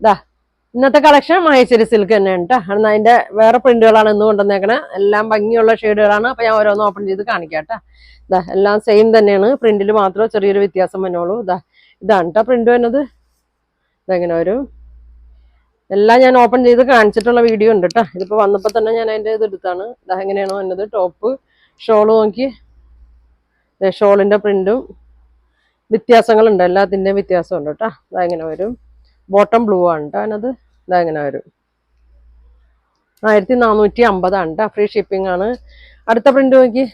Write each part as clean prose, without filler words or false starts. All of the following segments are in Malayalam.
ഇതാ ഇന്നത്തെ കളക്ഷൻ മഹേശ്വരി സിൽക്ക് തന്നെയാണ് കേട്ടോ. അതിന്റെ വേറെ പ്രിന്റുകളാണ് ഇന്ന് കൊണ്ടുവന്നേക്കണേ. എല്ലാം ഭംഗിയുള്ള ഷെയ്ഡുകളാണ്. അപ്പൊ ഞാൻ ഓരോന്ന് ഓപ്പൺ ചെയ്ത് കാണിക്കാം കേട്ടോ. ഇതാ എല്ലാം സെയിം തന്നെയാണ്. പ്രിന്റിൽ മാത്രം ചെറിയൊരു വ്യത്യാസം വന്നോളൂ. ഇതാണ് കേട്ടോ പ്രിന്റ് വരുന്നത്. ഇതെങ്ങനെ വരും. എല്ലാം ഞാൻ ഓപ്പൺ ചെയ്ത് കാണിച്ചിട്ടുള്ള വീഡിയോ ഉണ്ട് കേട്ടോ. ഇതിപ്പോ വന്നപ്പോ തന്നെ ഞാൻ അതിന്റെ ഇത് എടുത്താണ്. ഇതാ എങ്ങനെയാണോ വന്നത്. ടോപ്പ് ഷോള് നോക്കി. ഷോളിന്റെ പ്രിന്റും വ്യത്യാസങ്ങളുണ്ട്. എല്ലാത്തിന്റെയും വ്യത്യാസമുണ്ട് കേട്ടോ. അതെങ്ങനെ വരും. ബോട്ടം ബ്ലൂ ആണ് കേട്ടോ അതിനത്. ഇതെങ്ങനെ വരും. 1450 കേട്ടോ. ഫ്രീ ഷിപ്പിംഗ് ആണ്. അടുത്ത പ്രിന്റ് നോക്കി.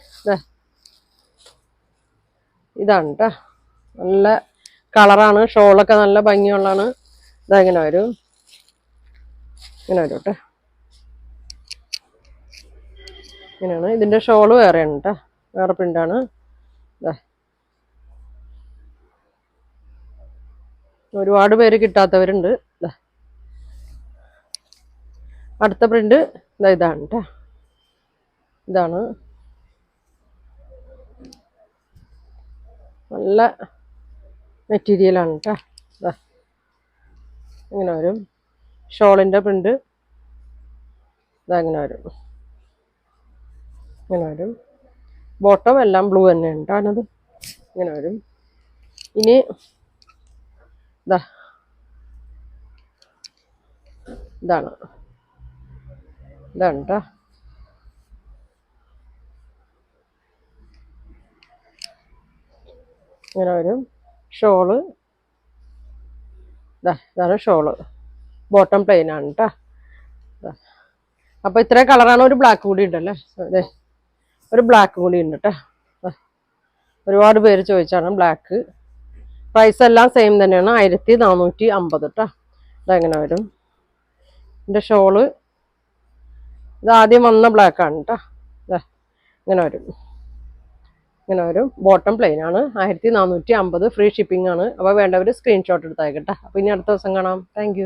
ഇതാണ് കേട്ടോ. നല്ല കളറാണ്. ഷോളൊക്കെ നല്ല ഭംഗിയുള്ളതാണ്. ഇതെങ്ങനെ വരും. ഇങ്ങനെ വരും കേട്ടോ. ഇങ്ങനെയാണ്. ഇതിന്റെ ഷോള് വേറെയാണ് കേട്ടോ. വേറെ പ്രിന്റാണ്. ഒരുപാട് പേര് കിട്ടാത്തവരുണ്ട്. അടുത്ത പ്രിന്റ് ഇതാണ് കേട്ടോ. ഇതാണ് നല്ല മെറ്റീരിയലാണ് കേട്ടോ. ഇങ്ങനെ വരും. ഷോളിന്റെ പ്രിന്റ് ഇതങ്ങനെ വരും. ഇങ്ങനെ വരും. ബോട്ടം എല്ലാം ബ്ലൂ തന്നെയാണ് കേട്ടോ അതിനത്. ഇങ്ങനെ വരും. ഇനി ഇതാണ് കേട്ടോ. ഇങ്ങനെ വരും. ഷോള് ഇതാണ് ഷോള്. ബോട്ടം പ്ലെയിൻ ആണ് കേട്ടോ. അപ്പൊ ഇത്ര കളറാണ്. ഒരു ബ്ലാക്ക് കൂടി ഉണ്ടല്ലേ. അതെ, ഒരു ബ്ലാക്ക് കൂടി ഉണ്ട് കേട്ടോ. ഒരുപാട് പേര് ചോദിച്ചാണ് ബ്ലാക്ക്. പ്രൈസ് എല്ലാം സെയിം തന്നെയാണ്. 1450 കേട്ടോ. ഇതെങ്ങനെ വരും. ഇതിന്റെ ഷോള് ഇത് ആദ്യം വന്ന ബ്ലാക്ക് ആണ് കേട്ടോ. ഇങ്ങനെ വരും. ഇങ്ങനെ വരും. ബോട്ടം പ്ലെയിൻ ആണ്. 1450 ഫ്രീ ഷിപ്പിംഗ് ആണ്. അപ്പോൾ വേണ്ടവർ സ്ക്രീൻഷോട്ട് എടുത്തയക്കട്ടെ. അപ്പോൾ ഇനി അടുത്ത ദിവസം കാണാം. താങ്ക്